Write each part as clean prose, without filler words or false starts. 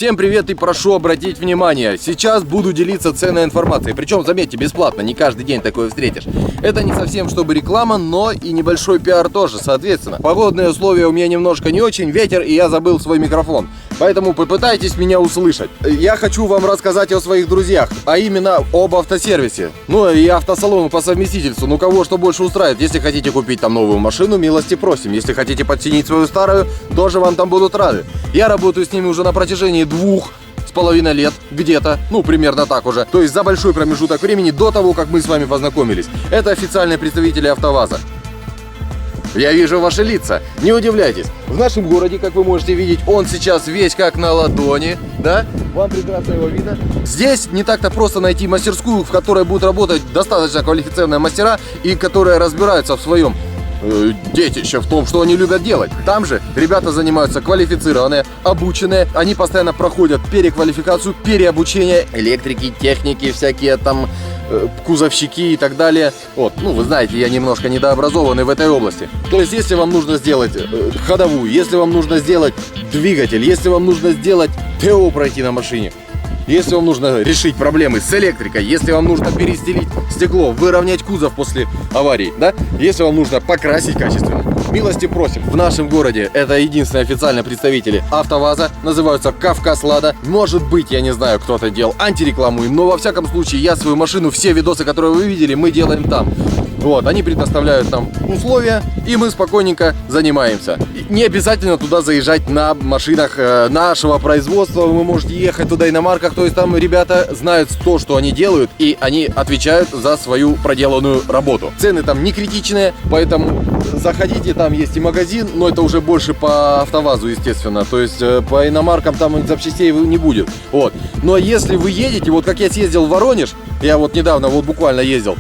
Всем привет и прошу обратить внимание, сейчас буду делиться ценной информацией, причем, заметьте, бесплатно, не каждый день такое встретишь. Это не совсем чтобы реклама, но и небольшой пиар тоже, соответственно. Погодные условия у меня немножко не очень, ветер, и я забыл свой микрофон. Поэтому попытайтесь меня услышать. Я хочу вам рассказать о своих друзьях, а именно об автосервисе. Ну и автосалону по совместительству. Ну кого что больше устраивает. Если хотите купить там новую машину, милости просим. Если хотите подчинить свою старую, тоже вам там будут рады. Я работаю с ними уже на протяжении 2,5 лет где-то, ну примерно так уже. То есть за большой промежуток времени до того, как мы с вами познакомились. Это официальные представители АвтоВАЗа. Я вижу ваши лица, не удивляйтесь. В нашем городе, как вы можете видеть, он сейчас весь как на ладони, да? Вам прекрасно его видно. Здесь не так-то просто найти мастерскую, в которой будут работать достаточно квалифицированные мастера и которые разбираются в своем детище, в том, что они любят делать. Там же ребята занимаются квалифицированные, обученные, они постоянно проходят переквалификацию, переобучение, электрики, техники, всякие там кузовщики и так далее. Вот, ну вы знаете, я немножко недообразованный в этой области. То есть, если вам нужно сделать ходовую, если вам нужно сделать двигатель, если вам нужно сделать ТО пройти на машине, если вам нужно решить проблемы с электрикой, если вам нужно перестелить стекло, выровнять кузов после аварии, да? Если вам нужно покрасить качественно, милости просим. В нашем городе это единственные официальные представители АвтоВАЗа, называются Кавказ-Лада. Может быть, я не знаю, кто-то делал антирекламу им, но во всяком случае я свою машину, все видосы, которые вы видели, мы делаем там. Вот, они предоставляют нам условия, и мы спокойненько занимаемся. Не обязательно туда заезжать на машинах нашего производства, вы можете ехать туда иномарках, то есть там ребята знают то, что они делают, и они отвечают за свою проделанную работу. Цены там не критичные, поэтому заходите, там есть и магазин, но это уже больше по АвтоВАЗу, естественно, то есть по иномаркам там запчастей не будет. Вот. Но если вы едете, вот как я съездил в Воронеж, я вот недавно, вот буквально ездил,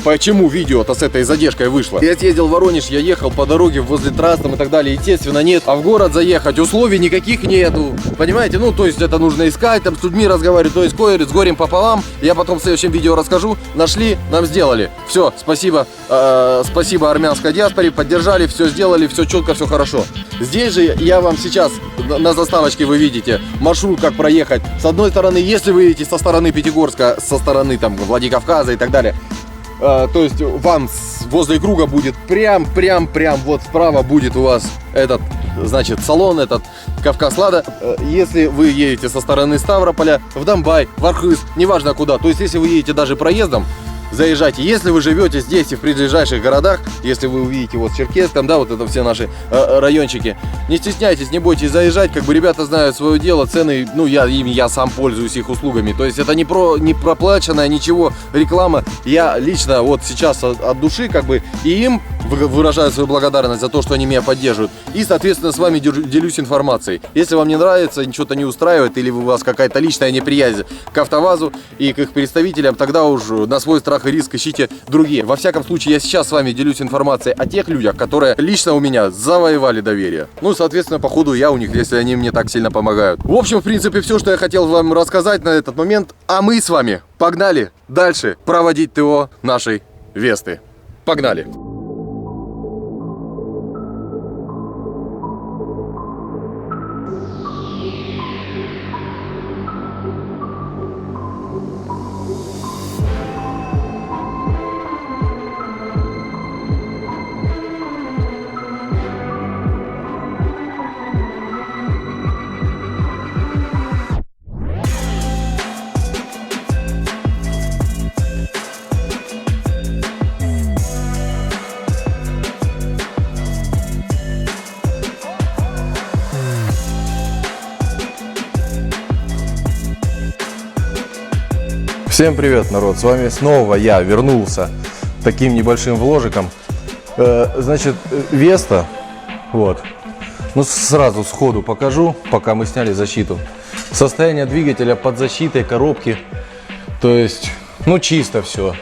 почему видео-то с этой задержкой вышло? Я съездил в Воронеж, я ехал по дороге возле трасс там и так далее, естественно, нет. А в город заехать условий никаких нету, понимаете? Ну, то есть это нужно искать, там с людьми разговаривать, то есть с горем пополам. Я потом в следующем видео расскажу. Нашли, нам сделали. Все, спасибо, спасибо армянской диаспоре, поддержали, все сделали, все четко, все хорошо. Здесь же я вам сейчас на заставочке вы видите маршрут, как проехать. С одной стороны, если вы едете со стороны Пятигорска, со стороны там Владикавказа и так далее, то есть вам возле круга будет прям вот справа будет у вас этот, значит, салон, этот Кавказ-Лада. Если вы едете со стороны Ставрополя в Домбай, в Архыз, неважно куда, то есть если вы едете даже проездом, заезжайте. Если вы живете здесь и в ближайших городах, если вы увидите вот Черкесск, там, да, вот это все наши райончики, не стесняйтесь, не бойтесь заезжать, как бы ребята знают свое дело, цены, ну, я сам пользуюсь их услугами, то есть это не проплаченная ничего реклама, я лично вот сейчас от души, как бы, и им выражаю свою благодарность за то, что они меня поддерживают, и, соответственно, с вами делюсь информацией. Если вам не нравится, что-то не устраивает, или у вас какая-то личная неприязнь к АвтоВАЗу и к их представителям, тогда уж на свой страх и риск ищите другие. Во всяком случае, я сейчас с вами делюсь информацией о тех людях, которые лично у меня завоевали доверие. Ну, соответственно, по ходу я у них, если они мне так сильно помогают. В общем, в принципе, все, что я хотел вам рассказать на этот момент. А мы с вами погнали дальше проводить ТО нашей Весты. Погнали! Всем привет, народ! С вами снова я вернулся таким небольшим вложиком. Значит, Веста, вот. Ну, сразу сходу покажу, пока мы сняли защиту. Состояние двигателя под защитой, коробки. То есть, ну, чисто все.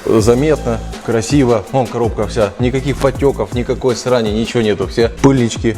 Заметно, красиво. Вон коробка вся. Никаких потеков, никакой срани, ничего нету. Все пыльнички.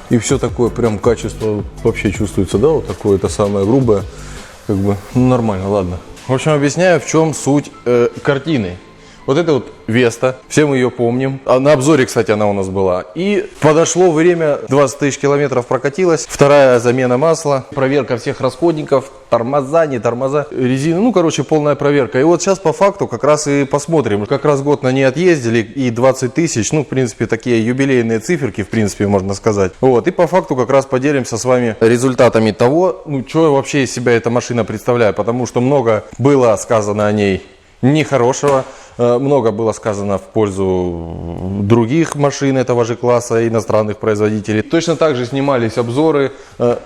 И все такое, прям качество вообще чувствуется, да, вот такое, это самое грубое. Как бы, ну, нормально, ладно. В общем, объясняю, в чем суть картины. Вот это вот Веста, все мы ее помним. А на обзоре, кстати, она у нас была. И подошло время, 20 тысяч километров прокатилась. Вторая замена масла, проверка всех расходников, тормоза, не тормоза, резина. Ну, короче, полная проверка. И вот сейчас по факту как раз и посмотрим. Как раз год на ней отъездили и 20 тысяч. Ну, в принципе, такие юбилейные циферки, в принципе, можно сказать. Вот, и по факту как раз поделимся с вами результатами того, ну, что вообще из себя эта машина представляет. Потому что много было сказано о ней нехорошего. Много было сказано в пользу других машин этого же класса, иностранных производителей. Точно так же снимались обзоры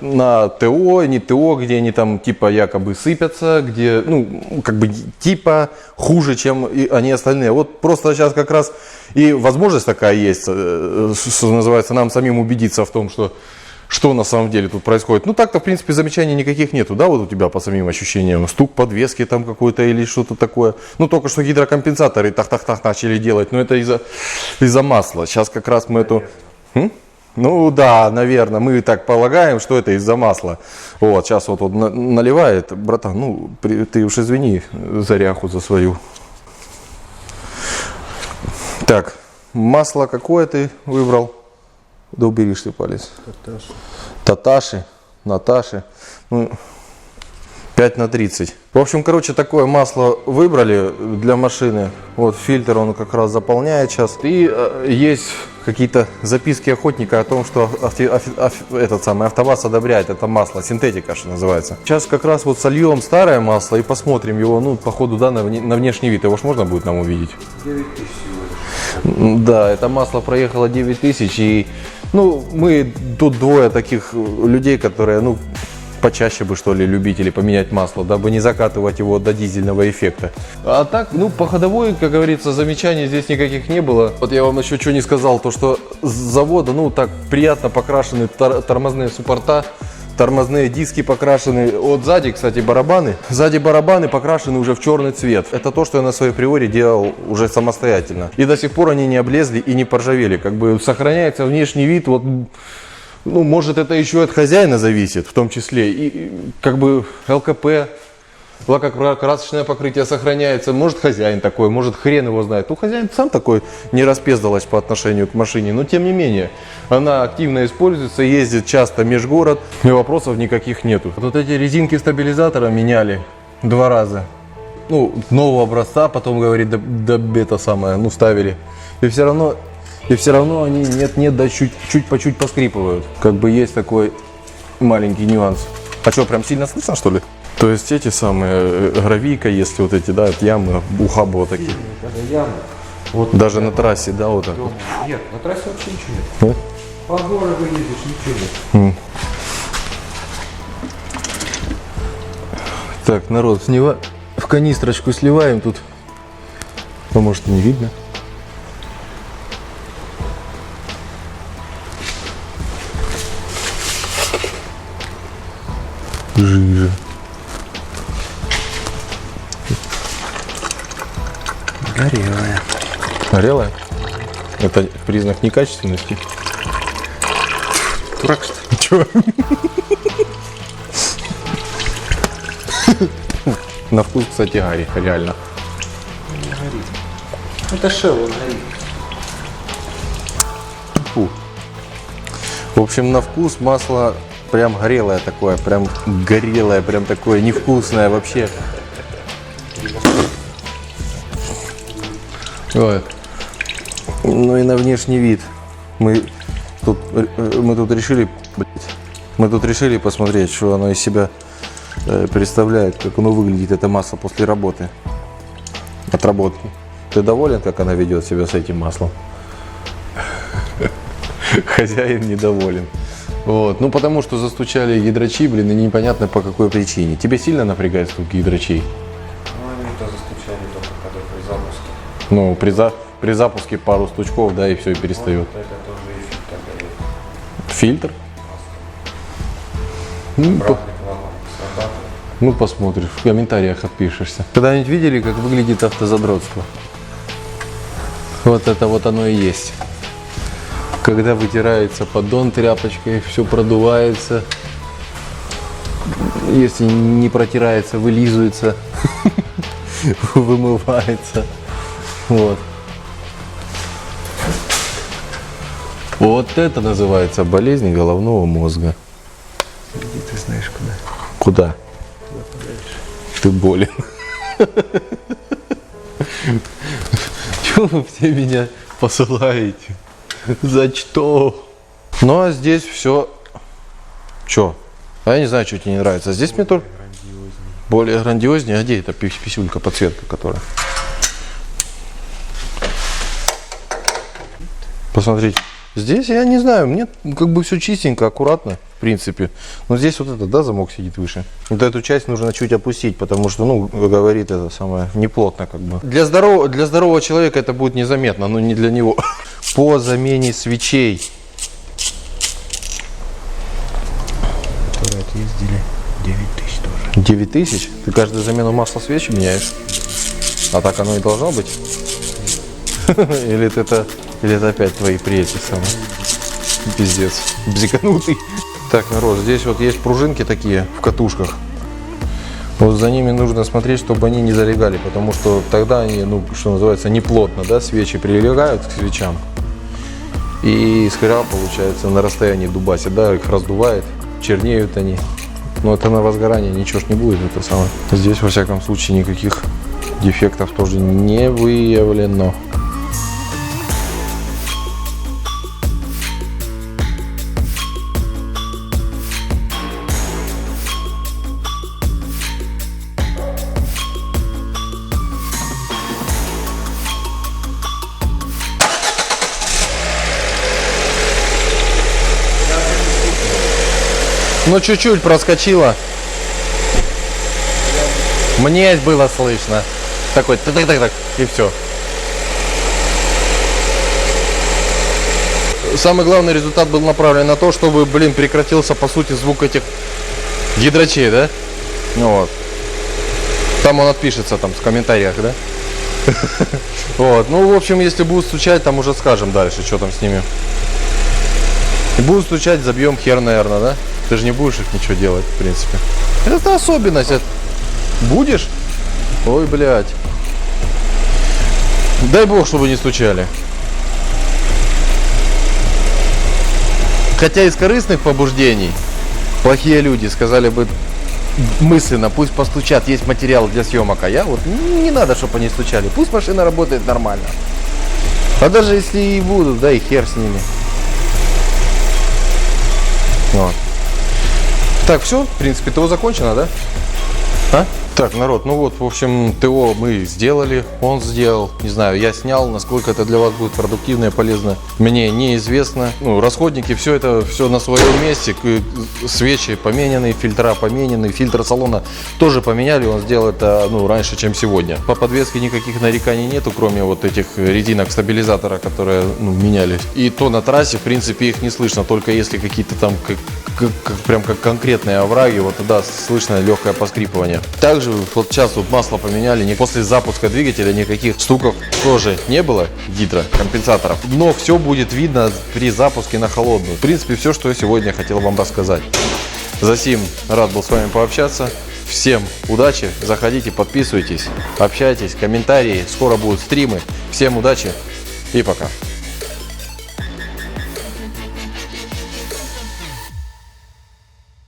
на ТО, не ТО, где они там типа якобы сыпятся, где, ну, как бы типа хуже, чем и они остальные. Вот просто сейчас как раз и возможность такая есть, что называется, нам самим убедиться в том, что на самом деле тут происходит. Ну так-то в принципе замечаний никаких нету, да, вот у тебя по самим ощущениям. Стук подвески там какой-то или что-то такое. Ну только что гидрокомпенсаторы так-так-так начали делать, но это из-за масла. Сейчас как раз мы эту... Ну да, наверное, мы так полагаем, что это из-за масла. Вот, сейчас вот он наливает. Братан, ну ты уж извини за ряху за свою. Так, масло какое ты выбрал? Да уберишь ты палец. Таташи, Наташи. Ну, 5/30. В общем, короче, такое масло выбрали для машины. Вот фильтр он как раз заполняет сейчас. И есть какие-то записки охотника о том, что этот самый АвтоВАЗ одобряет это масло. Синтетика, что называется. Сейчас как раз вот сольем старое масло и посмотрим его, ну, по ходу, да, на внешний вид. Его ж можно будет нам увидеть? 9 тысяч. Да, это масло проехало 9000, и ну, мы тут двое таких людей, которые, ну, почаще бы, что ли, любители поменять масло, дабы не закатывать его до дизельного эффекта. А так, ну, по ходовой, как говорится, замечаний здесь никаких не было. Вот я вам еще что не сказал, то что с завода, ну, так приятно покрашены тормозные суппорта. Тормозные диски покрашены. Вот сзади, кстати, барабаны. Сзади барабаны покрашены уже в черный цвет. Это то, что я на своей приоре делал уже самостоятельно. И до сих пор они не облезли и не поржавели. Как бы сохраняется внешний вид. Вот, ну, может, это еще от хозяина зависит, в том числе. И как бы ЛКП, лакокрасочное покрытие сохраняется. Может, хозяин такой, может, хрен его знает. Ну, хозяин сам такой не распездалась по отношению к машине. Но, тем не менее, она активно используется, ездит часто межгород. И вопросов никаких нету. Вот эти резинки стабилизатора меняли 2 раза. Ну, нового образца, потом, говорит, до бета самое, ну, ставили. И все равно они нет-нет, да чуть по чуть поскрипывают. Как бы есть такой маленький нюанс. А что, прям сильно слышно, что ли? То есть эти самые гравийка, если вот эти, да, от ямы, ухабы вот такие. Ямы. Вот даже на трассе, да, вот так. Нет, на трассе вообще ничего нет. По городу ездишь, ничего нет. Так, народ, в канистрочку сливаем тут. Ну, может, и не видно. Жижа. Горелая. Горелая? Это признак некачественности. Дурак, что ли? Чего? На вкус, кстати, гарри, реально. Не горит. Это шел, он горит. Фу. В общем, на вкус масло прям горелое такое, прям горелое, прям такое невкусное вообще. Вот. Ну и на внешний вид. Мы тут решили посмотреть, что оно из себя представляет, как оно выглядит, это масло после работы, отработки. Ты доволен, как она ведет себя с этим маслом? Хозяин недоволен. Вот. Ну потому что застучали гидрачи, блин, и непонятно по какой причине. Тебе сильно напрягает стук гидрачей? Ну они-то застучали только когда при запуске. Ну, при запуске пару стучков, да, и все, и перестает. Вот это тоже и фильтр горит. Фильтр? Ну, посмотришь, в комментариях отпишешься. Когда-нибудь видели, как выглядит автозадротство? Вот это вот оно и есть. Когда вытирается поддон тряпочкой, все продувается. Если не протирается, вылизывается, вымывается. Вот. Вот это называется болезнь головного мозга. Иди ты знаешь куда. Куда? Ты болен. Чего вы все меня посылаете? За что? Ну а здесь все. Че? А я не знаю, что тебе не нравится. Здесь мне только более грандиознее. А где эта писюлька, подсветка, которая? Посмотрите. Здесь я не знаю, мне как бы все чистенько, аккуратно, в принципе. Но здесь вот этот, да, замок сидит выше. Вот эту часть нужно чуть опустить, потому что, ну, говорит это самое, неплотно как бы. Для здорового человека это будет незаметно, но не для него. По замене свечей. Которые отъездили 9000 тоже. 9000? Ты каждую замену масла свечи меняешь? А так оно и должно быть? Или это опять твои приятели самые? Пиздец. Бзиканутый. Так, народ, здесь вот есть пружинки такие в катушках. Вот за ними нужно смотреть, чтобы они не залегали, потому что тогда они, ну, что называется, неплотно, да, свечи прилегают к свечам. И искра, получается, на расстоянии дубасит, да, их раздувает, чернеют они. Но это на возгорание ничего ж не будет, это самое. Здесь, во всяком случае, никаких дефектов тоже не выявлено. Ну, чуть-чуть проскочило. Мне было слышно. Такой так-так-так, и все. Самый главный результат был направлен на то, чтобы, блин, прекратился, по сути, звук этих гидрачей, да? Ну вот. Там он отпишется, там, в комментариях, да? Вот. Ну, в общем, если будут стучать, там уже скажем дальше, что там с ними. Будут стучать, забьем хер, наверное, да? Ты же не будешь их ничего делать, в принципе. Это особенность. Будешь? Ой, блядь. Дай бог, чтобы не стучали. Хотя из корыстных побуждений плохие люди сказали бы мысленно, пусть постучат, есть материал для съемок, а я вот не надо, чтобы они стучали. Пусть машина работает нормально. А даже если и будут, да и хер с ними. Вот. Так, все, в принципе, ТО закончено, да? А? Так, народ, ну вот, в общем, ТО мы сделали, он сделал, не знаю, я снял, насколько это для вас будет продуктивно и полезно, мне неизвестно. Ну, расходники, все это, все на своем месте, свечи поменены, фильтра поменены, фильтр салона тоже поменяли, он сделал это, ну, раньше, чем сегодня. По подвеске никаких нареканий нету, кроме вот этих резинок стабилизатора, которые, ну, менялись. И то на трассе, в принципе, их не слышно, только если какие-то там, прям как конкретные овраги, вот тогда слышно легкое поскрипывание. Также вот сейчас вот масло поменяли, после запуска двигателя никаких стуков тоже не было, гидрокомпенсаторов, но все будет видно при запуске на холодную. В принципе, все, что я сегодня хотел вам рассказать. Засим рад был с вами пообщаться. Всем удачи, заходите, подписывайтесь, общайтесь, комментарии, скоро будут стримы. Всем удачи и пока.